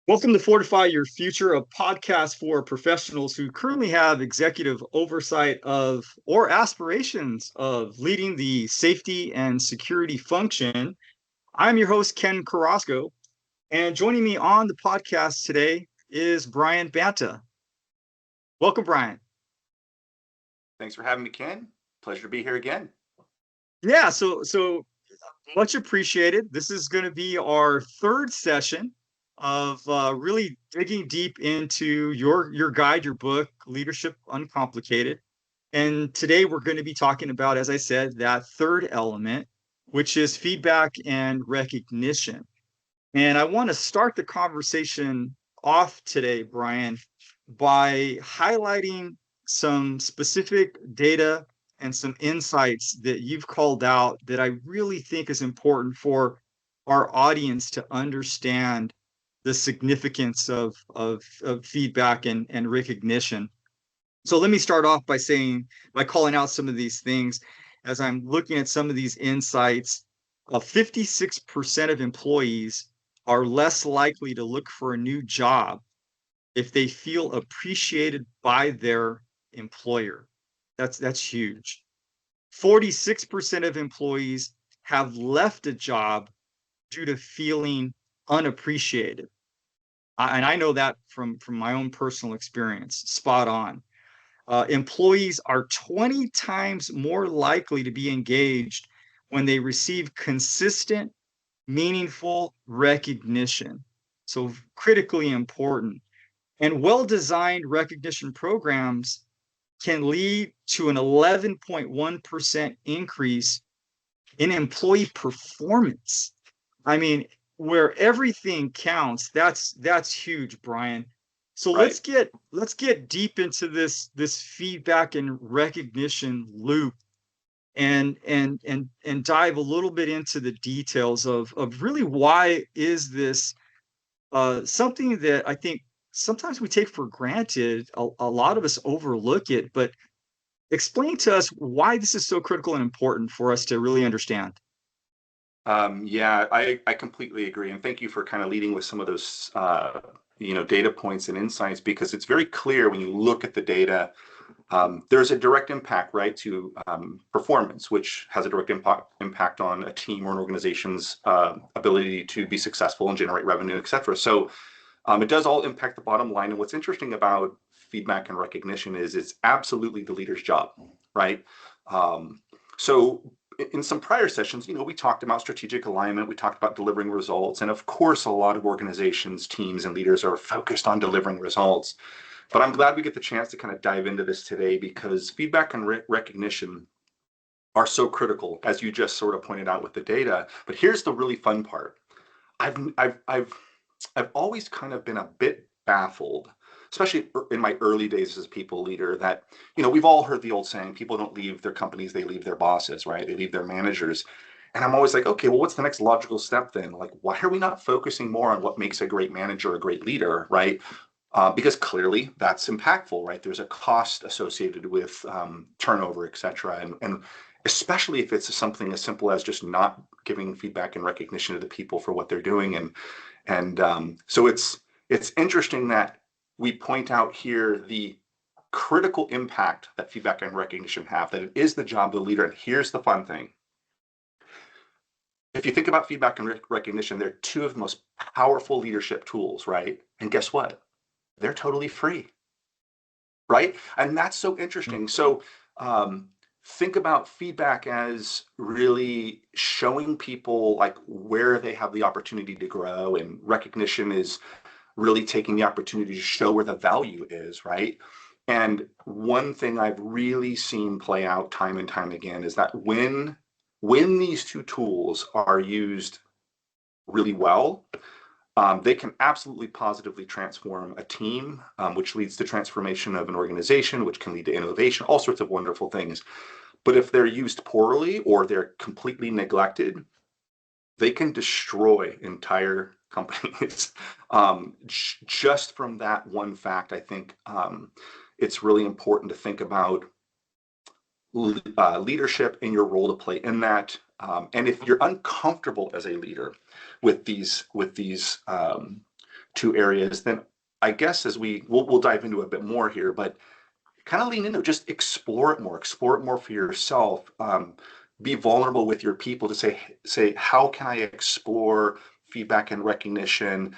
Welcome to Fortify Your Future, a podcast for professionals who currently have executive oversight of or aspirations of leading the safety and security function. I'm your host, Ken Carrasco, and joining me on the podcast today is Bryan Banta. Welcome, Bryan. Thanks for having me, Ken. Pleasure to be here again. Yeah, so much appreciated. This is going to be our third session of really digging deep into your guide, your book, Leadership Uncomplicated. And today we're going to be talking about, as I said, that third element, which is feedback and recognition. And I want to start the conversation off today, Bryan, by highlighting some specific data and some insights that you've called out that I really think is important for our audience to understand the significance of feedback and recognition. So let me start off by calling out some of these things. As I'm looking at some of these insights, 56% of employees are less likely to look for a new job if they feel appreciated by their employer. That's huge. 46% of employees have left a job due to feeling unappreciated. And I know that from my own personal experience, spot on. Employees are 20 times more likely to be engaged when they receive consistent, meaningful recognition. So critically important. And well-designed recognition programs can lead to an 11.1% increase in employee performance. I mean, where everything counts, that's huge, Bryan. So Right. let's get deep into this feedback and recognition loop and dive a little bit into the details of really why is this something that I think sometimes we take for granted. A lot of us overlook it, but explain to us why this is so critical and important for us to really understand. Yeah, I completely agree. And thank you for kind of leading with some of those, data points and insights, because it's very clear when you look at the data, there's a direct impact, right, to performance, which has a direct impact on a team or an organization's ability to be successful and generate revenue, et cetera. So it does all impact the bottom line. And what's interesting about feedback and recognition is it's absolutely the leader's job, right? So in some prior sessions, we talked about strategic alignment, we talked about delivering results. And of course, a lot of organizations, teams, and leaders are focused on delivering results. But I'm glad we get the chance to kind of dive into this today, because feedback and recognition are so critical, as you just sort of pointed out with the data. But here's the really fun part. I've I've I've I've always kind of been a bit baffled, especially in my early days as a people leader, that, we've all heard the old saying, people don't leave their companies, they leave their bosses, right? They leave their managers. And I'm always like, okay, well, what's the next logical step then? Like, why are we not focusing more on what makes a great manager, a great leader, right? Because clearly that's impactful, right? There's a cost associated with turnover, et cetera. And especially if it's something as simple as just not giving feedback and recognition to the people for what they're doing. So it's interesting that we point out here the critical impact that feedback and recognition have, that it is the job of the leader. And here's the fun thing. If you think about feedback and recognition, they're two of the most powerful leadership tools, right? And guess what? They're totally free, right? And that's so interesting. So think about feedback as really showing people like where they have the opportunity to grow, and recognition is really taking the opportunity to show where the value is, right? And one thing I've really seen play out time and time again is that when these two tools are used really well, they can absolutely positively transform a team, which leads to transformation of an organization, which can lead to innovation, all sorts of wonderful things. But if they're used poorly or they're completely neglected, they can destroy entire companies. Just from that one fact, I think it's really important to think about leadership and your role to play in that. And if you're uncomfortable as a leader with these two areas, then I guess as we'll dive into a bit more here, but kind of lean into it, just explore it more for yourself. Be vulnerable with your people to say, how can I explore feedback and recognition?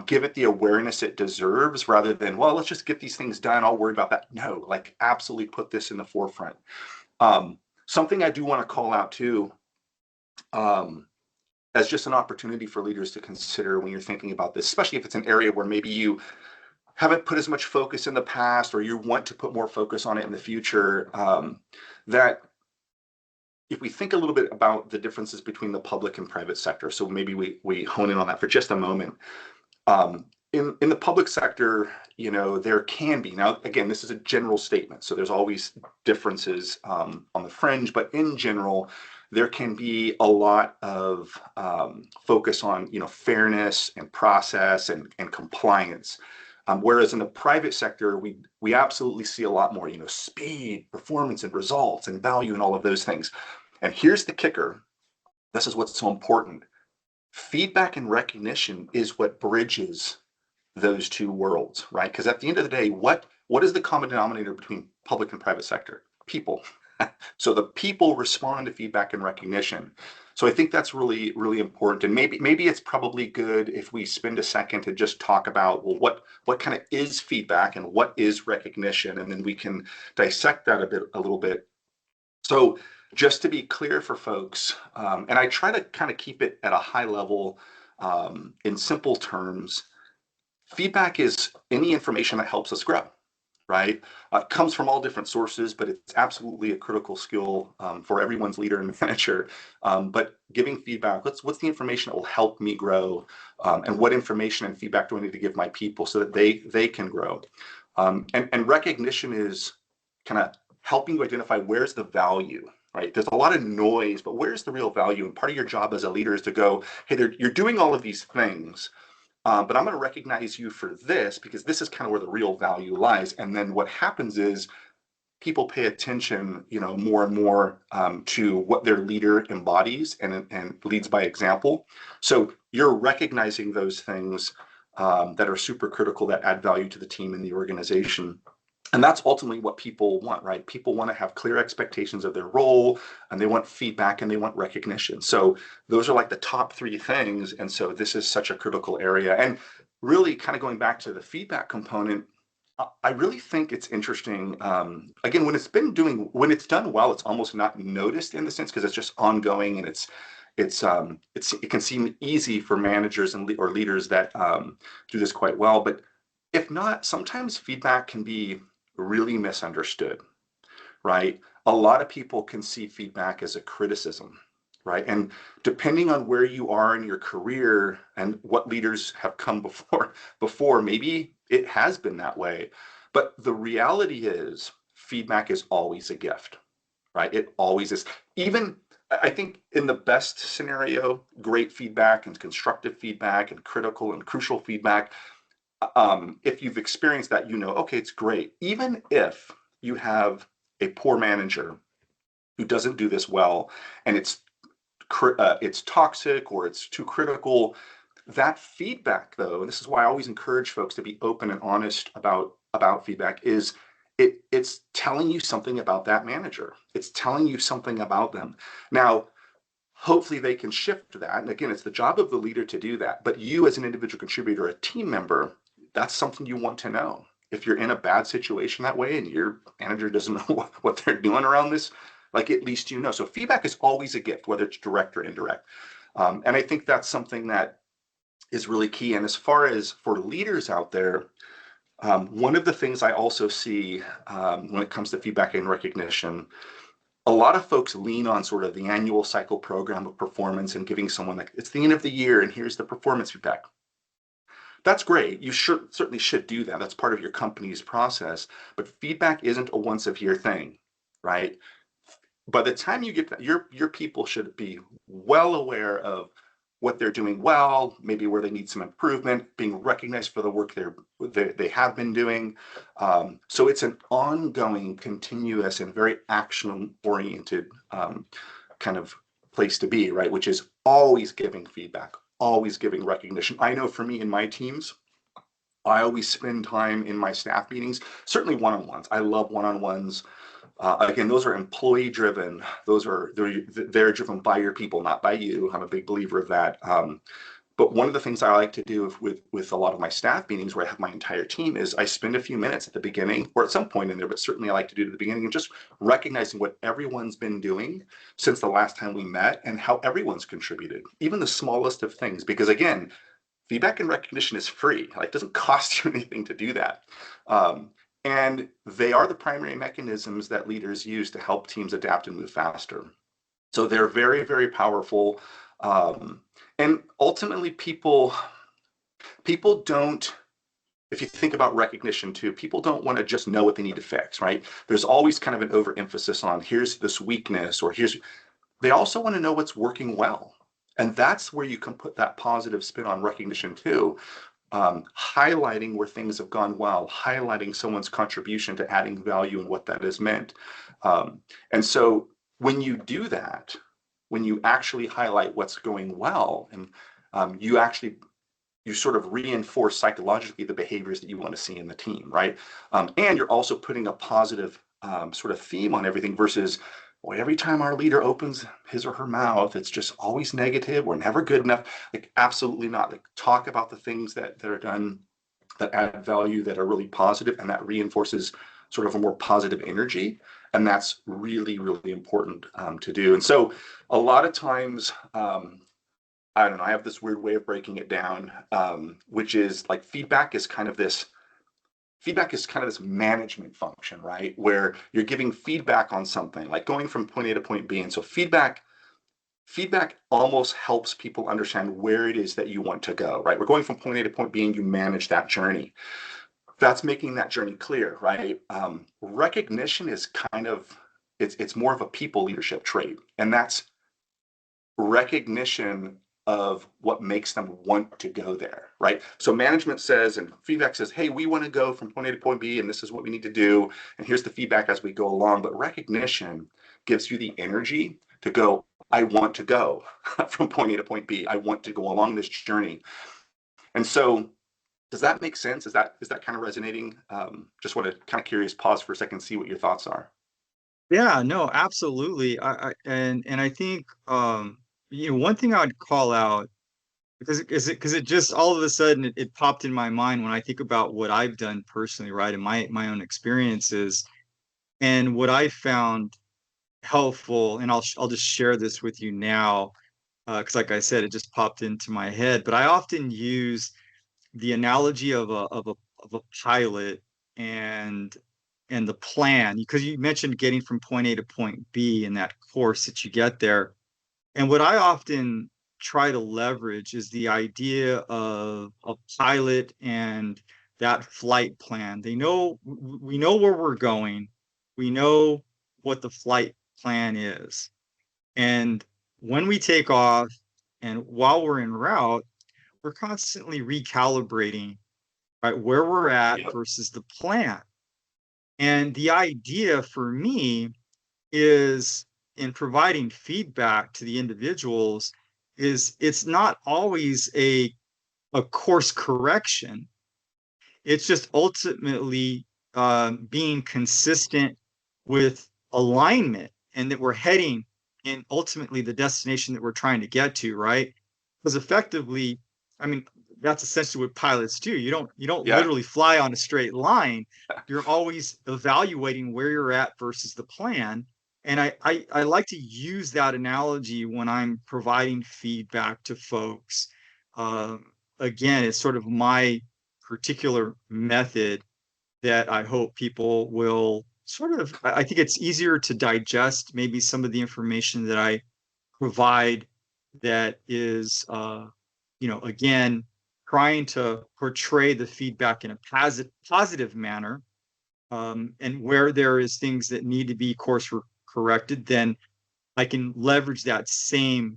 Give it the awareness it deserves rather than, well, let's just get these things done. I'll worry about that. No, like absolutely put this in the forefront. Something I do want to call out too, as just an opportunity for leaders to consider when you're thinking about this, especially if it's an area where maybe you haven't put as much focus in the past or you want to put more focus on it in the future, that if we think a little bit about the differences between the public and private sector, so maybe we hone in on that for just a moment. In the public sector, there can be, now again, this is a general statement, so there's always differences on the fringe, but in general, there can be a lot of focus on fairness and process and compliance. Whereas in the private sector, we absolutely see a lot more, speed, performance, and results, and value, and all of those things. And here's the kicker. This is what's so important. Feedback and recognition is what bridges those two worlds, right? Because at the end of the day, what is the common denominator between public and private sector? People. So the people respond to feedback and recognition. So I think that's really, really important. And maybe it's probably good if we spend a second to just talk about, well, what kind of is feedback and what is recognition, and then we can dissect that a little bit. So just to be clear for folks, and I try to kind of keep it at a high level in simple terms. Feedback is any information that helps us grow, right? It comes from all different sources, but it's absolutely a critical skill for everyone's leader and manager. But giving feedback, what's the information that will help me grow, and what information and feedback do I need to give my people so that they can grow? And recognition is kind of helping you identify where's the value, right? There's a lot of noise, but where's the real value? And part of your job as a leader is to go, hey, you're doing all of these things, but I'm going to recognize you for this because this is kind of where the real value lies. And then what happens is people pay attention, more and more to what their leader embodies and leads by example. So you're recognizing those things that are super critical, that add value to the team and the organization. And that's ultimately what people want, right? People want to have clear expectations of their role, and they want feedback and they want recognition. So those are like the top three things. And so this is such a critical area. And really kind of going back to the feedback component, I really think it's interesting. Again, when it's done well, it's almost not noticed in the sense because it's just ongoing and it can seem easy for managers or leaders that do this quite well. But if not, sometimes feedback can be really misunderstood, right? A lot of people can see feedback as a criticism, right? And depending on where you are in your career and what leaders have come before, maybe it has been that way. But the reality is feedback is always a gift, right? It always is. Even I think in the best scenario, great feedback and constructive feedback and critical and crucial feedback, if you've experienced that, okay, it's great. Even if you have a poor manager who doesn't do this well, and it's toxic or it's too critical, that feedback, though, and this is why I always encourage folks to be open and honest about feedback, is it's telling you something about that manager. It's telling you something about them. Now, hopefully they can shift that. And again, it's the job of the leader to do that. But you as an individual contributor, a team member, that's something you want to know. If you're in a bad situation that way and your manager doesn't know what they're doing around this, like at least you know. So feedback is always a gift, whether it's direct or indirect. And I think that's something that is really key. And as far as for leaders out there, one of the things I also see when it comes to feedback and recognition, a lot of folks lean on sort of the annual cycle program of performance and giving someone like, it's the end of the year and here's the performance feedback. That's great. You certainly should do that. That's part of your company's process. But feedback isn't a once a year thing, right? By the time you get that, your people should be well aware of what they're doing well, maybe where they need some improvement, being recognized for the work they have been doing. So it's an ongoing, continuous, and very action-oriented kind of place to be, right? Which is always giving feedback, always giving recognition. I know for me and my teams, I always spend time in my staff meetings, certainly one-on-ones. I love one-on-ones. Again, those are employee driven. They're driven by your people, not by you. I'm a big believer of that. But one of the things I like to do with a lot of my staff meetings where I have my entire team is I spend a few minutes at the beginning or at some point in there, but certainly I like to do it at the beginning and just recognizing what everyone's been doing since the last time we met and how everyone's contributed, even the smallest of things. Because again, feedback and recognition is free. Like, it doesn't cost you anything to do that. Um, and they are the primary mechanisms that leaders use to help teams adapt and move faster. So they're very, very powerful. Um, and ultimately, people don't, if you think about recognition too, people don't want to just know what they need to fix, right? There's always kind of an overemphasis on here's this weakness or here's, they also want to know what's working well. And that's where you can put that positive spin on recognition too, highlighting where things have gone well, highlighting someone's contribution to adding value and what that has meant. And so when you do that, when you actually highlight what's going well, and you sort of reinforce psychologically the behaviors that you want to see in the team, right? And you're also putting a positive sort of theme on everything versus, well, every time our leader opens his or her mouth, it's just always negative. We're never good enough. Like, absolutely not. Like, talk about the things that are done that add value, that are really positive, and that reinforces sort of a more positive energy. And that's really, really important to do. And so a lot of times, I don't know, I have this weird way of breaking it down, which is like feedback is kind of this management function, right? Where you're giving feedback on something, like going from point A to point B. And so feedback almost helps people understand where it is that you want to go, right? We're going from point A to point B and you manage that journey. That's making that journey clear, right? Recognition is kind of, it's more of a people leadership trait. And that's recognition of what makes them want to go there, right? So management says, and feedback says, hey, we want to go from point A to point B, and this is what we need to do. And here's the feedback as we go along. But recognition gives you the energy to go, I want to go from point A to point B. I want to go along this journey. And so does that make sense? Is that kind of resonating? Just want to kind of curious, pause for a second, see what your thoughts are. Yeah, no, absolutely. And I think one thing I'd call out because it just all of a sudden it popped in my mind when I think about what I've done personally, right, and my own experiences and what I found helpful, and I'll just share this with you now, because like I said, it just popped into my head. But I often use the analogy of a pilot and and the plan, because you mentioned getting from point A to point B in that course that you get there. And what I often try to leverage is the idea of a pilot and that flight plan. We know where we're going. We know what the flight plan is. And when we take off and while we're en route, we're constantly recalibrating, right, where we're at Yep. versus the plan. And the idea for me is in providing feedback to the individuals is it's not always a course correction. It's just ultimately being consistent with alignment and that we're heading in ultimately the destination that we're trying to get to, right? Because effectively, I mean, that's essentially what pilots do. You don't Yeah. literally fly on a straight line. You're always evaluating where you're at versus the plan. And I like to use that analogy when I'm providing feedback to folks. Again, it's sort of my particular method that I hope people will sort of, I think it's easier to digest maybe some of the information that I provide that is, again, trying to portray the feedback in a positive manner. And where there is things that need to be course corrected, then I can leverage that same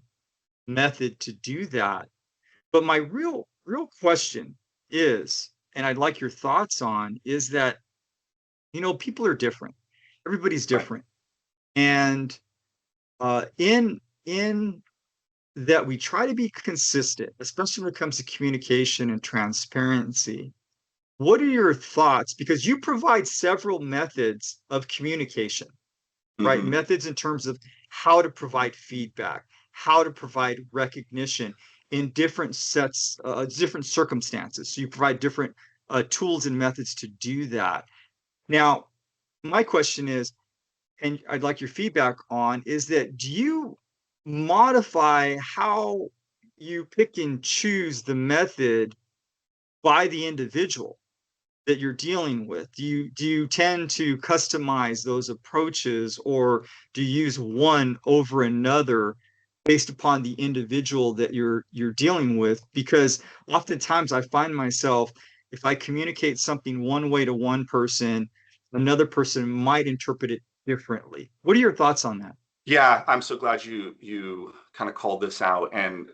method to do that. But my real question is, and I'd like your thoughts on, is that, people are different. Everybody's Right. different. And in that we try to be consistent, especially when it comes to communication and transparency. what are your thoughts? Because you provide several methods of communication, right? Hmm. Methods in terms of how to provide feedback, how to provide recognition in different sets, different circumstances. So you provide different tools and methods to do that. Now, my question is, and I'd like your feedback on, is that do you modify how you pick and choose the method by the individual that you're dealing with? Do you tend to customize those approaches, or do you use one over another based upon the individual that you're dealing with? Because oftentimes I find myself, if I communicate something one way to one person, another person might interpret it differently. What are your thoughts on that? Yeah, I'm so glad you kind of called this out. And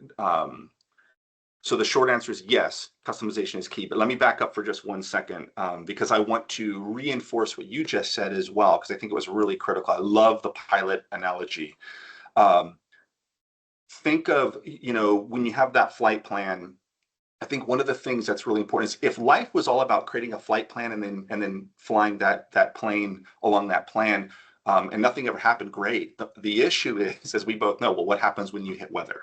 so the short answer is yes, customization is key. But let me back up for just 1 second, because I want to reinforce what you just said as well, because I think it was really critical. I love the pilot analogy. Um, think of, when you have that flight plan, I think one of the things that's really important is if life was all about creating a flight plan and then flying that plane along that plan, and nothing ever happened, great. The issue is, as we both know, well, what happens when you hit weather?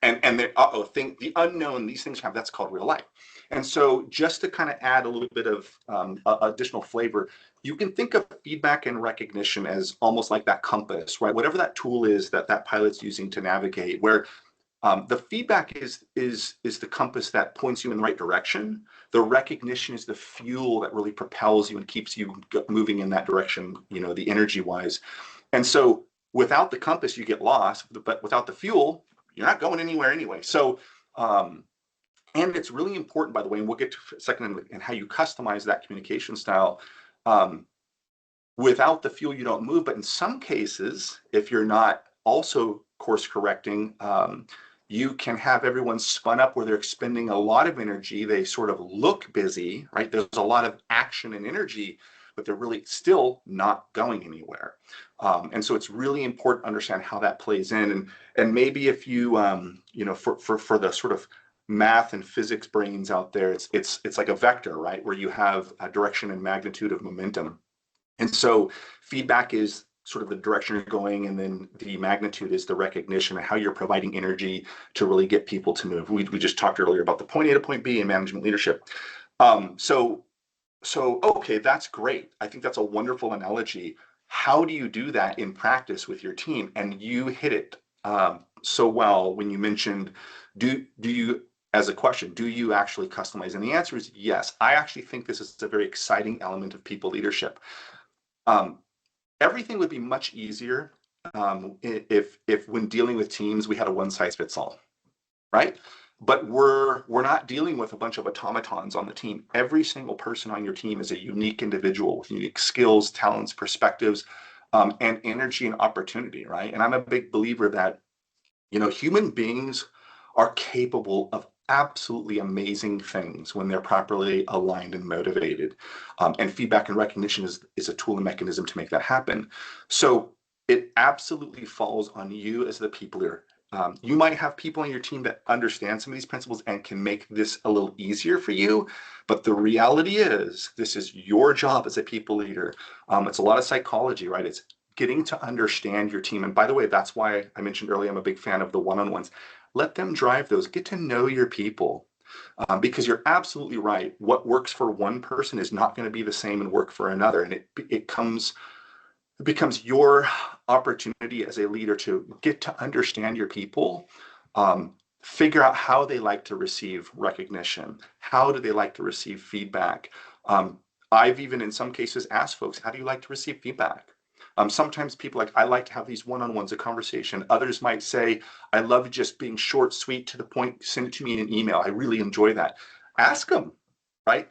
And the thing, the unknown, these things have, that's called real life. And so just to kind of add a little bit of additional flavor, you can think of feedback and recognition as almost like that compass, right? Whatever that tool is that pilot's using to navigate, where the feedback is the compass that points you in the right direction. The recognition is the fuel that really propels you and keeps you moving in that direction, the energy wise. And so without the compass, you get lost, but without the fuel, you're not going anywhere anyway. So, and it's really important, by the way, and we'll get to a second in how you customize that communication style. Um, Without the fuel, you don't move. But in some cases, if you're not also course correcting, you can have everyone spun up where they're expending a lot of energy. They sort of look busy, right? There's a lot of action and energy, but they're really still not going anywhere. And so it's really important to understand how that plays in. And maybe if you, for the sort of math and physics brains out there, it's like a vector, right? Where you have a direction and magnitude of momentum. And so feedback is sort of the direction you're going, and then the magnitude is the recognition and how you're providing energy to really get people to move. We just talked earlier about the point A to point B in management leadership. So okay, that's great. I think that's a wonderful analogy. How do you do that in practice with your team? And you hit it so well when you mentioned, do you, as a question, do you actually customize? And the answer is yes. I actually think this is a very exciting element of people leadership. Um, Everything would be much easier if when dealing with teams we had a one size fits all, right? But we're not dealing with a bunch of automatons on the team. Every single person on your team is a unique individual with unique skills, talents, perspectives, and energy and opportunity, right? And I'm a big believer that human beings are capable of absolutely amazing things when they're properly aligned and motivated. And feedback and recognition is a tool and mechanism to make that happen. So it absolutely falls on you as the people leader. You might have people on your team that understand some of these principles and can make this a little easier for you. But the reality is, this is your job as a people leader. It's a lot of psychology, right? It's getting to understand your team. And by the way, that's why I mentioned earlier, I'm a big fan of the one-on-ones. Let them drive those. Get to know your people, because you're absolutely right. What works for one person is not going to be the same and work for another. And it becomes your opportunity as a leader to get to understand your people, figure out how they like to receive recognition, how do they like to receive feedback. I've even in some cases asked folks, how do you like to receive feedback? Sometimes people I like to have these one-on-ones, a conversation. Others might say, I love just being short, sweet, to the point, send it to me in an email. I really enjoy that. Ask them, right?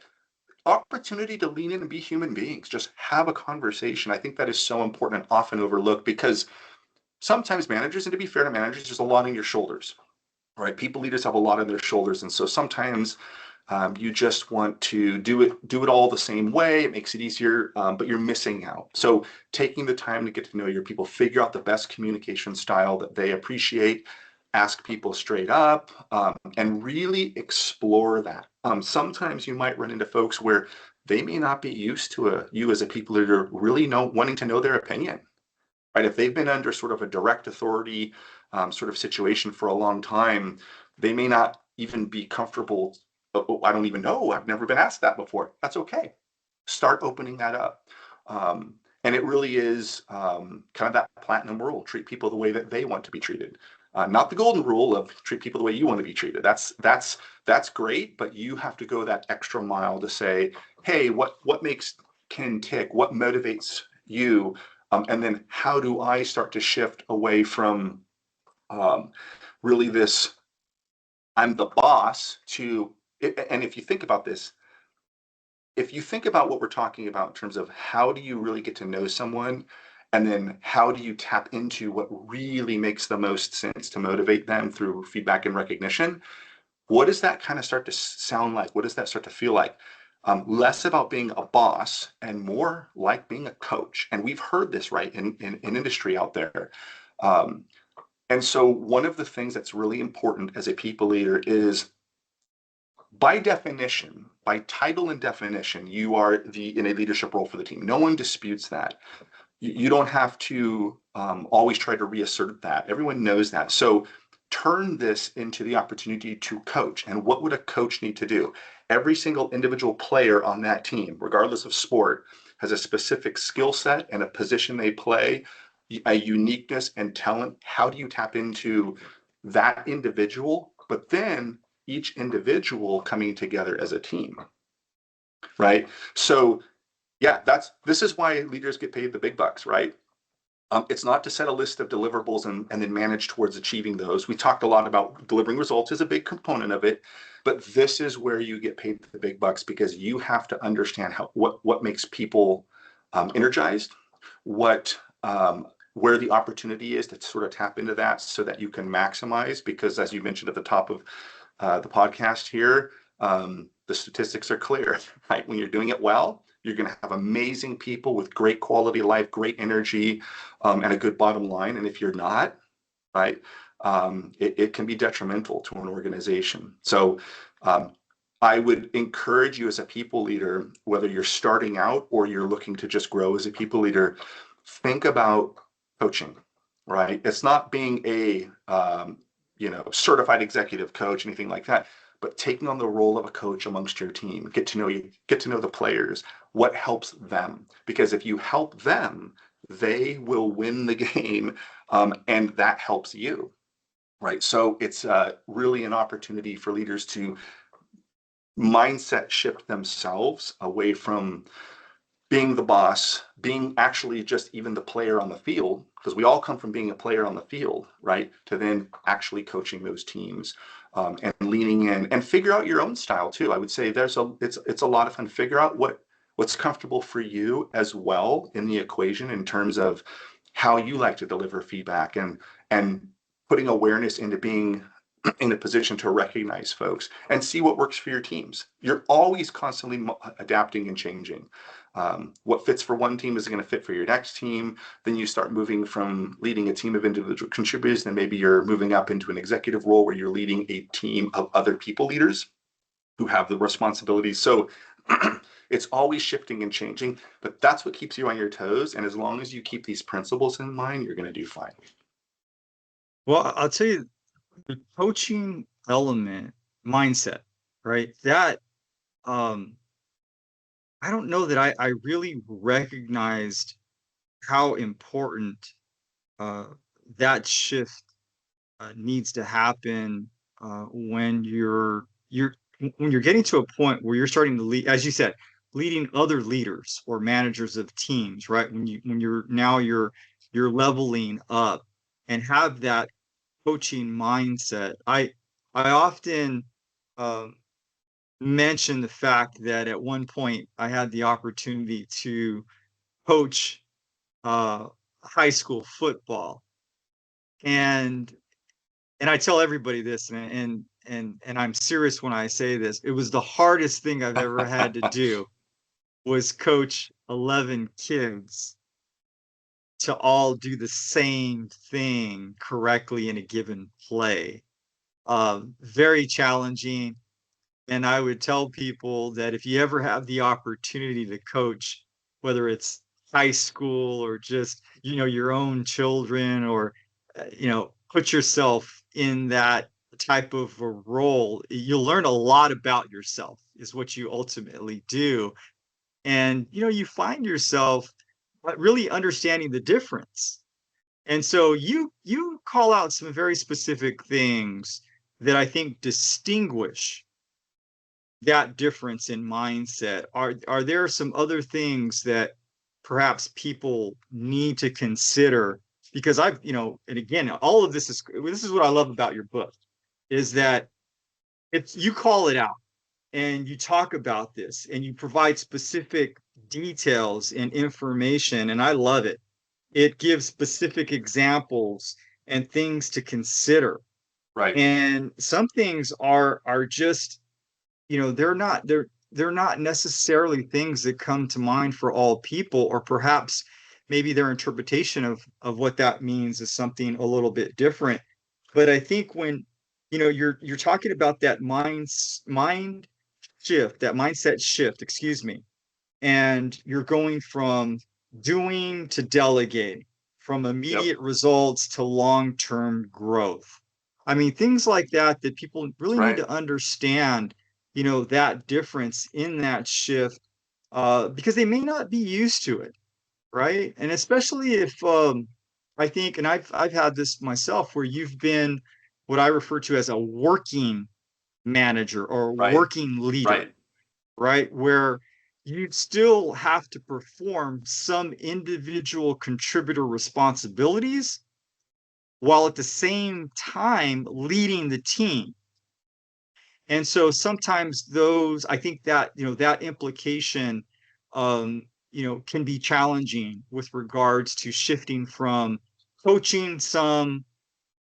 Opportunity to lean in and be human beings, just have a conversation. I think that is so important and often overlooked, because sometimes managers, and to be fair to managers, there's a lot on your shoulders, right? People leaders have a lot on their shoulders. And so sometimes you just want to do it all the same way. It makes it easier, but you're missing out. So taking the time to get to know your people, figure out the best communication style that they appreciate, ask people straight up, and really explore that. Sometimes you might run into folks where they may not be used to you as a people leader really wanting to know their opinion, right? If they've been under sort of a direct authority sort of situation for a long time, they may not even be comfortable. Oh, I don't even know. I've never been asked that before. That's okay. Start opening that up. And it really is kind of that platinum rule: treat people the way that they want to be treated. Not the golden rule of treat people the way you want to be treated. That's great, but you have to go that extra mile to say, hey, what makes Ken tick? What motivates you? And then how do I start to shift away from really this I'm the boss to, and if you think about this, if you think about what we're talking about in terms of how do you really get to know someone, and then how do you tap into what really makes the most sense to motivate them through feedback and recognition, what does that kind of start to sound like? What does that start to feel like? Less about being a boss and more like being a coach. And we've heard this, right, in industry out there. And so one of the things that's really important as a people leader is, by definition, by title and definition, you are in a leadership role for the team. No one disputes that. You don't have to always try to reassert that. Everyone knows that. So turn this into the opportunity to coach. And what would a coach need to do? Every single individual player on that team, regardless of sport, has a specific skill set and a position they play, a uniqueness and talent. How do you tap into that individual? But then each individual coming together as a team, right? So yeah, this is why leaders get paid the big bucks, right? It's not to set a list of deliverables and then manage towards achieving those. We talked a lot about delivering results is a big component of it, but this is where you get paid the big bucks, because you have to understand what makes people energized, what where the opportunity is to sort of tap into that so that you can maximize. Because as you mentioned at the top of the podcast here, the statistics are clear, right? When you're doing it well, you're going to have amazing people with great quality of life, great energy, and a good bottom line. And if you're not, right, it can be detrimental to an organization. So I would encourage you as a people leader, whether you're starting out or you're looking to just grow as a people leader, think about coaching, right? It's not being a certified executive coach, anything like that, but taking on the role of a coach amongst your team. Get to know the players, what helps them. Because if you help them, they will win the game, and that helps you, right? So it's really an opportunity for leaders to mindset shift themselves away from being the boss, being actually just even the player on the field, because we all come from being a player on the field, right? To then actually coaching those teams, and leaning in, and figure out your own style too. I would say it's a lot of fun. Figure out what's comfortable for you as well in the equation, in terms of how you like to deliver feedback, and putting awareness into being in a position to recognize folks and see what works for your teams. You're always constantly adapting and changing. What fits for one team isn't going to fit for your next team. Then you start moving from leading a team of individual contributors, then maybe you're moving up into an executive role where you're leading a team of other people leaders who have the responsibilities. So it's always shifting and changing, but that's what keeps you on your toes. And as long as you keep these principles in mind, you're going to do fine. Well, I'll tell you, the coaching element mindset, right? That um I don't know that I really recognized how important uh that shift needs to happen when when you're getting to a point where you're starting to lead, as you said, leading other leaders or managers of teams, right? When you're leveling up and have that coaching mindset. I often um, mention the fact that at one point I had the opportunity to coach uh, high school football, and I tell everybody this, and I'm serious when I say this. It was the hardest thing I've ever had to do, was coach 11 kids to all do the same thing correctly in a given play. Very challenging. And I would tell people that if you ever have the opportunity to coach, whether it's high school or just, your own children, or, put yourself in that type of a role, you'll learn a lot about yourself, is what you ultimately do. And, you find yourself really understanding the difference. And so you call out some very specific things that I think distinguish that difference in mindset. Are there some other things that perhaps people need to consider? Because and again, all of this is what I love about your book, is that it's you call it out and you talk about this and you provide specific details and information, and I love it. It gives specific examples and things to consider. Right. And some things are just, they're not necessarily things that come to mind for all people, or perhaps maybe their interpretation of what that means is something a little bit different. But I think when, you're talking about that mindset shift, excuse me, and you're going from doing to delegating, from Yep. immediate results to long-term growth. I mean, things like that people really need Right. to understand, that difference in that shift, because they may not be used to it, right? And especially if, I think, and I've had this myself, where you've been what I refer to as a working manager or Right. working leader, Right. right? Where you'd still have to perform some individual contributor responsibilities while at the same time leading the team. And so sometimes those, I think that, that implication, can be challenging with regards to shifting from coaching some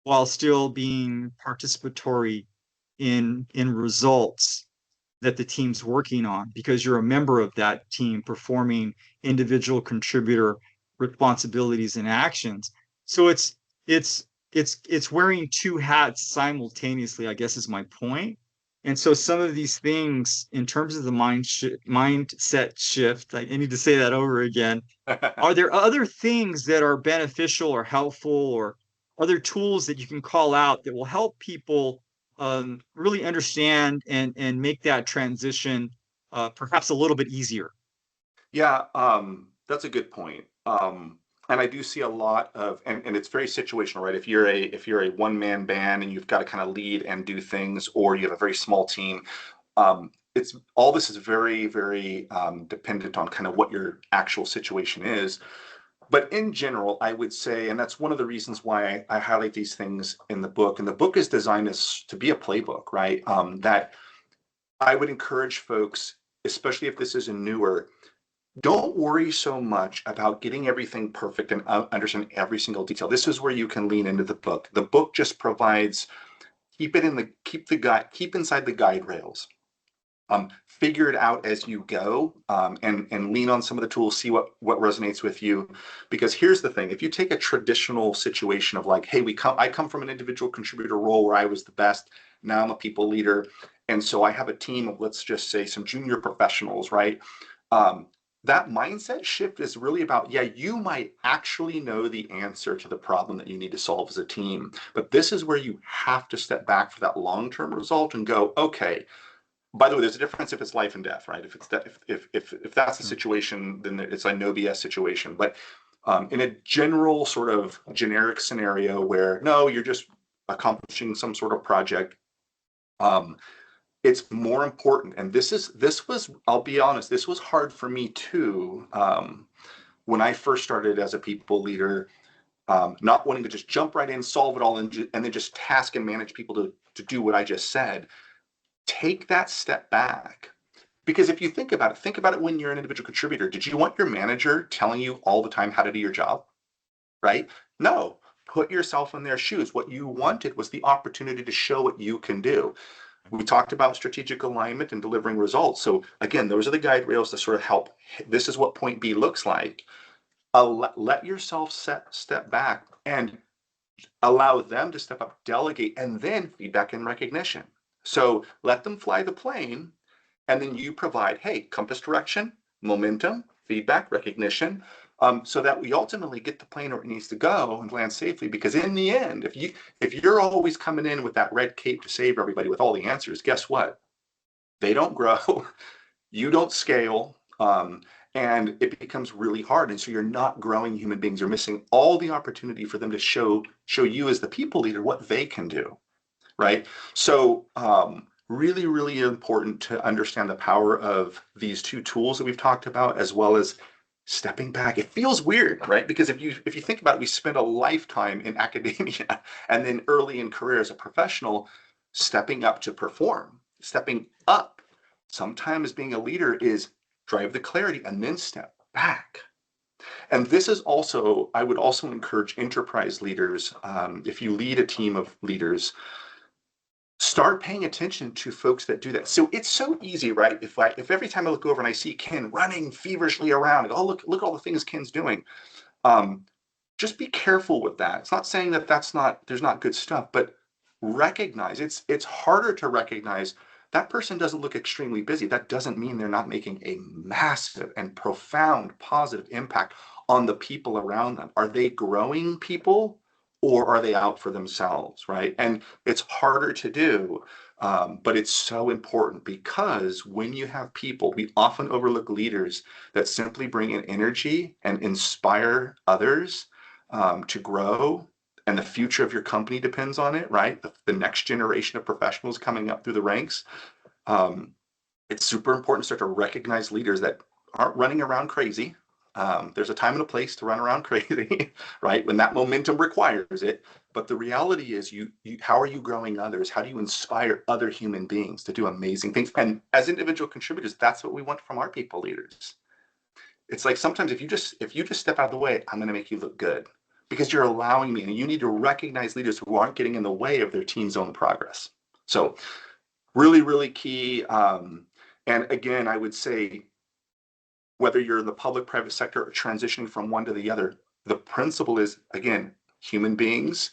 while still being participatory in results that the team's working on, because you're a member of that team performing individual contributor responsibilities and actions. So it's wearing two hats simultaneously, I guess, is my point. And so some of these things, in terms of the mindset shift, I need to say that over again. Are there other things that are beneficial or helpful, or other tools that you can call out that will help people really understand and make that transition perhaps a little bit easier? Yeah, that's a good point. And I do see a lot of, and it's very situational, right? If you're a one-man band and you've got to kind of lead and do things, or you have a very small team, it's all this is very, very dependent on kind of what your actual situation is. But in general, I would say, and that's one of the reasons why I highlight these things in the book. And the book is designed as to be a playbook, right? That I would encourage folks, especially if this is a newer, don't worry so much about getting everything perfect and understand every single detail. This is where you can lean into the book. The book just provides keep inside the guide rails. Figure it out as you go, and lean on some of the tools, see what resonates with you. Because here's the thing: if you take a traditional situation of like, hey, I come from an individual contributor role where I was the best. Now I'm a people leader, and so I have a team of, let's just say, some junior professionals, right? Um, that mindset shift is really about, yeah, you might actually know the answer to the problem that you need to solve as a team, but this is where you have to step back for that long-term result and go, okay, by the way, there's a difference if it's life and death, right? If it's that, if that's the Sure. situation, then it's a no BS situation. But in a general sort of generic scenario where no, you're just accomplishing some sort of project, um, it's more important. And this was, I'll be honest, this was hard for me too. When I first started as a people leader, not wanting to just jump right in, solve it all, and then just task and manage people to do what I just said. Take that step back. Because if you think about it when you're an individual contributor. Did you want your manager telling you all the time how to do your job? Right? No. Put yourself in their shoes. What you wanted was the opportunity to show what you can do. We talked about strategic alignment and delivering results. So again, those are the guide rails to sort of help. This is what point B looks like. let yourself step back and allow them to step up, delegate, and then feedback and recognition. So let them fly the plane, and then you provide, hey, compass direction, momentum, feedback, recognition, so that we ultimately get the plane where it needs to go and land safely. Because in the end, if you're always coming in with that red cape to save everybody with all the answers, guess what? They don't grow, you don't scale, and it becomes really hard. And so you're not growing human beings. You're missing all the opportunity for them to show you as the people leader what they can do, right? So really, really important to understand the power of these two tools that we've talked about, as well as stepping back. It feels weird, right? Because if you think about it, we spend a lifetime in academia and then early in career as a professional, stepping up to perform, stepping up. Sometimes being a leader is drive the clarity and then step back. And this is also, I would also encourage enterprise leaders, if you lead a team of leaders, start paying attention to folks that do that. So it's so easy, right? If every time I look over and I see Ken running feverishly around, and, oh, look at all the things Ken's doing. Um, just be careful with that. It's not saying that there's not good stuff, but recognize it's harder to recognize that person doesn't look extremely busy. That doesn't mean they're not making a massive and profound positive impact on the people around them. Are they growing people, or are they out for themselves, right? And it's harder to do, but it's so important, because when you have people, we often overlook leaders that simply bring in energy and inspire others to grow, and the future of your company depends on it, right? The next generation of professionals coming up through the ranks. Um, it's super important to start to recognize leaders that aren't running around crazy. There's a time and a place to run around crazy, right? When that momentum requires it. But the reality is, how are you growing others? How do you inspire other human beings to do amazing things? And as individual contributors, that's what we want from our people leaders. It's like, sometimes if you just step out of the way, I'm going to make you look good, because you're allowing me. And you need to recognize leaders who aren't getting in the way of their team's own progress. So really, really key. And again, I would say, whether you're in the public, private sector, or transitioning from one to the other, the principle is, again, human beings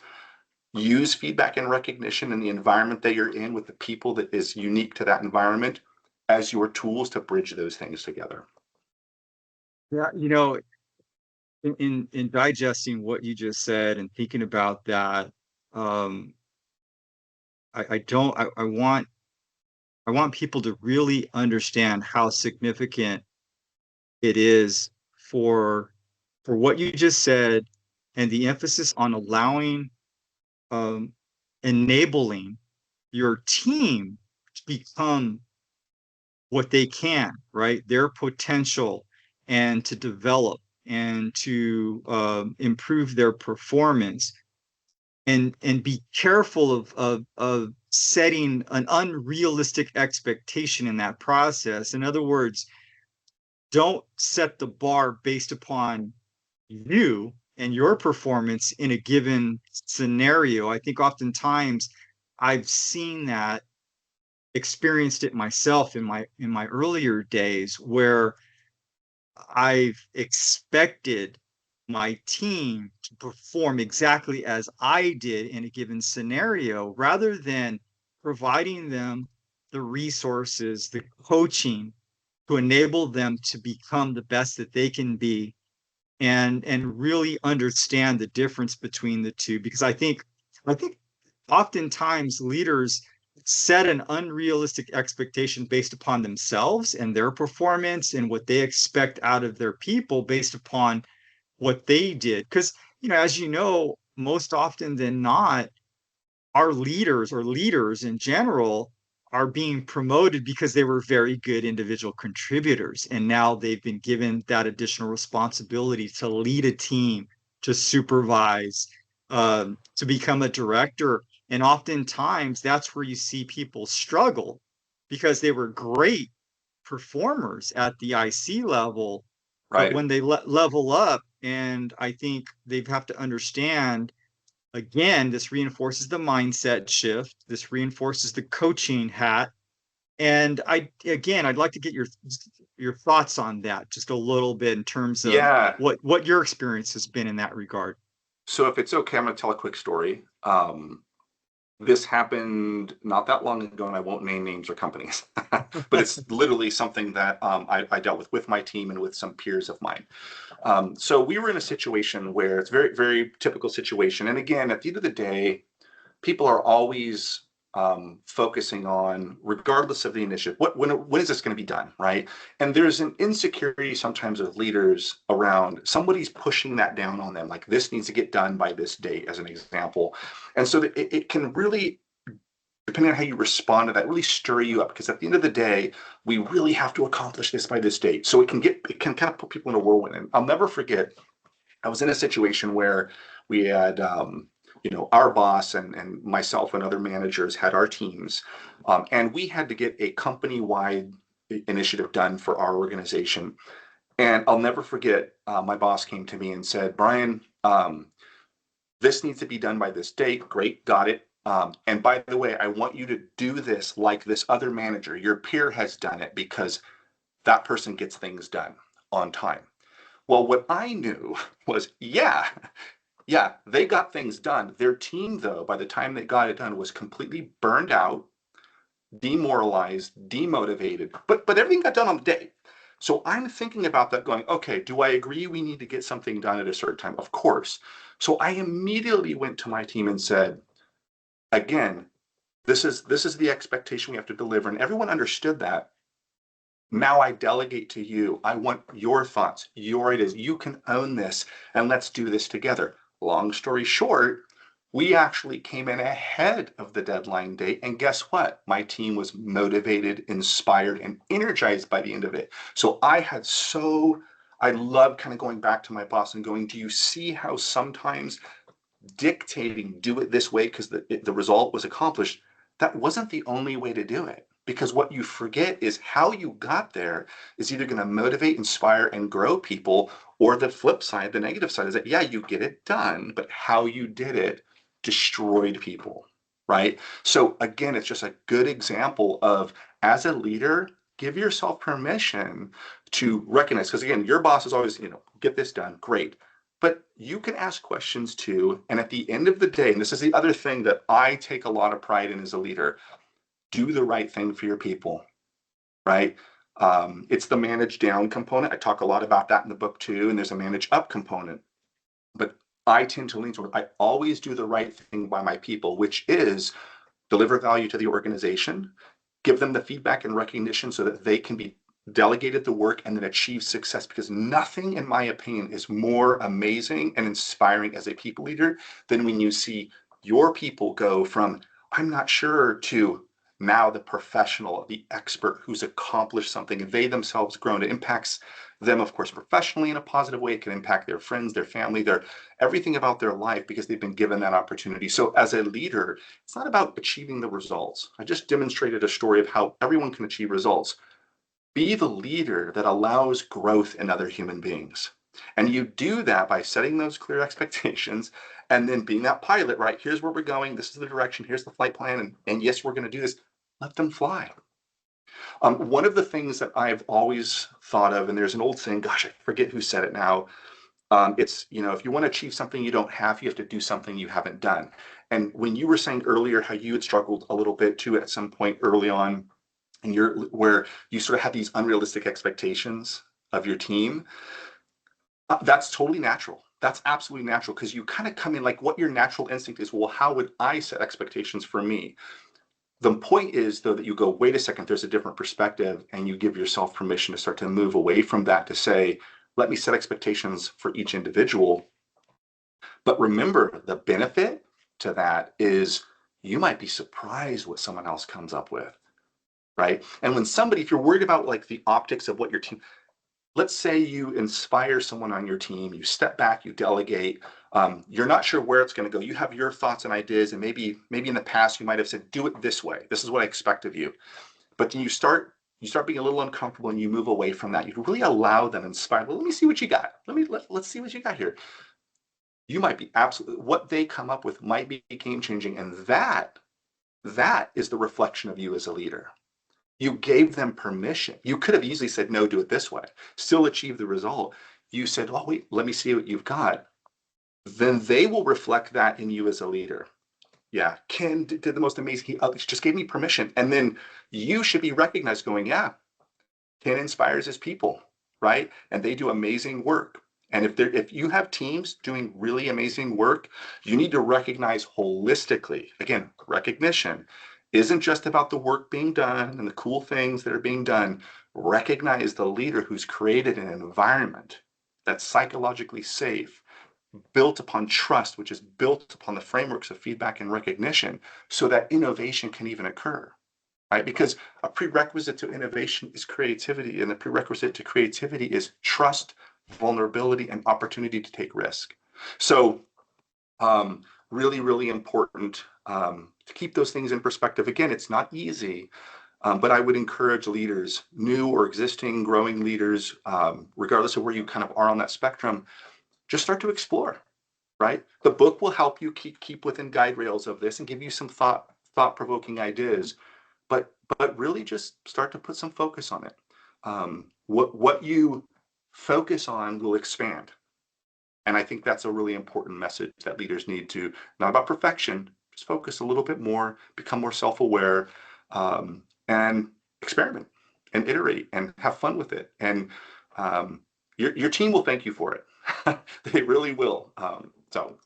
use feedback and recognition in the environment that you're in with the people that is unique to that environment as your tools to bridge those things together. Yeah, in digesting what you just said and thinking about that, um, I don't I want people to really understand how significant it is for what you just said, and the emphasis on allowing, um, enabling your team to become what they can, right? Their potential, and to develop and to improve their performance, and be careful of setting an unrealistic expectation in that process. In other words, don't set the bar based upon you and your performance in a given scenario. I think oftentimes I've seen that, experienced it myself in my earlier days, where I've expected my team to perform exactly as I did in a given scenario, rather than providing them the resources, the coaching, to enable them to become the best that they can be, and really understand the difference between the two. Because I think oftentimes leaders set an unrealistic expectation based upon themselves and their performance, and what they expect out of their people based upon what they did. Because, as you know, most often than not, our leaders, or leaders in general, are being promoted because they were very good individual contributors. And now they've been given that additional responsibility to lead a team, to supervise, to become a director. And oftentimes that's where you see people struggle, because they were great performers at the IC level, but Right. when they level up, and I think they have to understand, again, this reinforces the mindset shift. This reinforces the coaching hat. And I'd like to get your thoughts on that just a little bit in terms of Yeah. what your experience has been in that regard. So if it's okay, I'm going to tell a quick story. This happened not that long ago, and I won't name names or companies, but it's literally something that I dealt with my team and with some peers of mine. So we were in a situation where it's very, very typical situation. And again, at the end of the day, people are always focusing on, regardless of the initiative, when is this going to be done, right? And there's an insecurity sometimes with leaders around somebody's pushing that down on them, like this needs to get done by this date, as an example. And so that it can really, depending on how you respond to that, really stir you up, because at the end of the day, we really have to accomplish this by this date. So it can kind of put people in a whirlwind. And I'll never forget, I was in a situation where we had, our boss and myself and other managers had our teams, and we had to get a company-wide initiative done for our organization. And I'll never forget, my boss came to me and said, Bryan, this needs to be done by this date. Great, got it. And by the way, I want you to do this like this other manager. Your peer has done it because that person gets things done on time. Well, what I knew was, yeah, they got things done. Their team, though, by the time they got it done, was completely burned out, demoralized, demotivated, but everything got done on the day. So I'm thinking about that going, okay, do I agree we need to get something done at a certain time? Of course. So I immediately went to my team and said, again, this is the expectation we have to deliver. And everyone understood that. Now I delegate to you. I want your thoughts, your ideas. You can own this, and let's do this together. Long story short, we actually came in ahead of the deadline date. And guess what? My team was motivated, inspired, and energized by the end of it. So I love kind of going back to my boss and going, do you see how sometimes dictating do it this way because the result was accomplished, that wasn't the only way to do it. Because what you forget is how you got there is either going to motivate, inspire, and grow people, or the flip side, the negative side is that, yeah, you get it done, but how you did it destroyed people, right? So again, it's just a good example of, as a leader, give yourself permission to recognize, because again, your boss is always, get this done, great. But you can ask questions too. And at the end of the day, and this is the other thing that I take a lot of pride in as a leader, do the right thing for your people, right? It's the manage down component. I talk a lot about that in the book too. And there's a manage up component. But I tend to lean toward, I always do the right thing by my people, which is deliver value to the organization, give them the feedback and recognition so that they can be delegated the work and then achieve success, because nothing, in my opinion, is more amazing and inspiring as a people leader than when you see your people go from I'm not sure to now the professional, the expert who's accomplished something, and they themselves grown. It impacts them, of course, professionally in a positive way. It can impact their friends, their family, their everything about their life, because they've been given that opportunity. So as a leader, it's not about achieving the results. I just demonstrated a story of how everyone can achieve results. Be the leader that allows growth in other human beings. And you do that by setting those clear expectations and then being that pilot, right? Here's where we're going. This is the direction. Here's the flight plan. And yes, we're going to do this. Let them fly. One of the things that I've always thought of, and there's an old saying, gosh, I forget who said it now. It's, if you want to achieve something you don't have, you have to do something you haven't done. And when you were saying earlier how you had struggled a little bit too at some point early on, and where you sort of have these unrealistic expectations of your team, that's totally natural. That's absolutely natural, because you kind of come in like what your natural instinct is. Well, how would I set expectations for me? The point is, though, that you go, wait a second, there's a different perspective, and you give yourself permission to start to move away from that, to say, let me set expectations for each individual. But remember, the benefit to that is you might be surprised what someone else comes up with, right? And when somebody, if you're worried about like the optics of what your team, let's say you inspire someone on your team, you step back, you delegate, you're not sure where it's going to go. You have your thoughts and ideas, and maybe in the past you might have said, do it this way. This is what I expect of you. But then you start being a little uncomfortable, and you move away from that. You really allow them, inspire. Well, let me see what you got. Let's see what you got here. You might be absolutely, what they come up with might be game changing, and that is the reflection of you as a leader. You gave them permission. You could have easily said, no, do it this way, still achieve the result. You said, oh, wait, let me see what you've got. Then they will reflect that in you as a leader. Yeah, Ken did the most amazing. He just gave me permission. And then you should be recognized going, yeah, Ken inspires his people, right? And they do amazing work. And if you have teams doing really amazing work, you need to recognize holistically. Again, recognition isn't just about the work being done and the cool things that are being done. Recognize the leader who's created an environment that's psychologically safe, built upon trust, which is built upon the frameworks of feedback and recognition, so that innovation can even occur, right? Because a prerequisite to innovation is creativity, and the prerequisite to creativity is trust, vulnerability, and opportunity to take risk. So, really, really important to keep those things in perspective. Again, it's not easy, but I would encourage leaders, new or existing, growing leaders, regardless of where you kind of are on that spectrum, just start to explore, right? The book will help you keep within guide rails of this and give you some thought-provoking ideas, but really just start to put some focus on it. What you focus on will expand. And I think that's a really important message that leaders need to, not about perfection, just focus a little bit more, become more self-aware, and experiment and iterate and have fun with it. And your team will thank you for it. They really will. So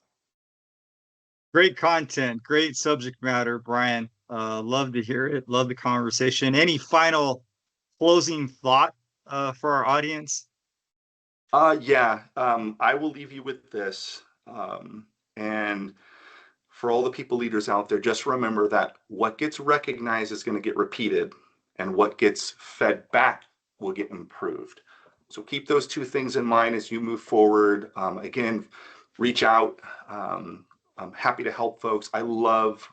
Great content, great subject matter, Bryan. Love to hear it. Love the conversation. Any final closing thought for our audience? yeah, I will leave you with this. And for all the people leaders out there, just remember that what gets recognized is going to get repeated, and what gets fed back will get improved. So keep those two things in mind as you move forward. Again, reach out. I'm happy to help folks. I love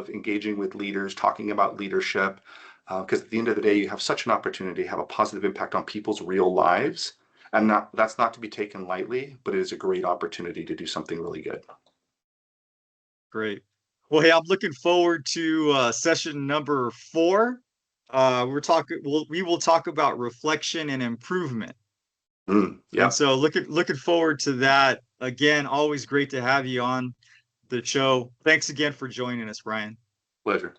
engaging with leaders, talking about leadership, because at the end of the day, you have such an opportunity to have a positive impact on people's real lives. And that's not to be taken lightly, but it is a great opportunity to do something really good. Great. Well, hey, I'm looking forward to session number 4. We will talk about reflection and improvement. And Yeah, so looking forward to that. Again, always great to have you on the show. Thanks again for joining us, Bryan. pleasure.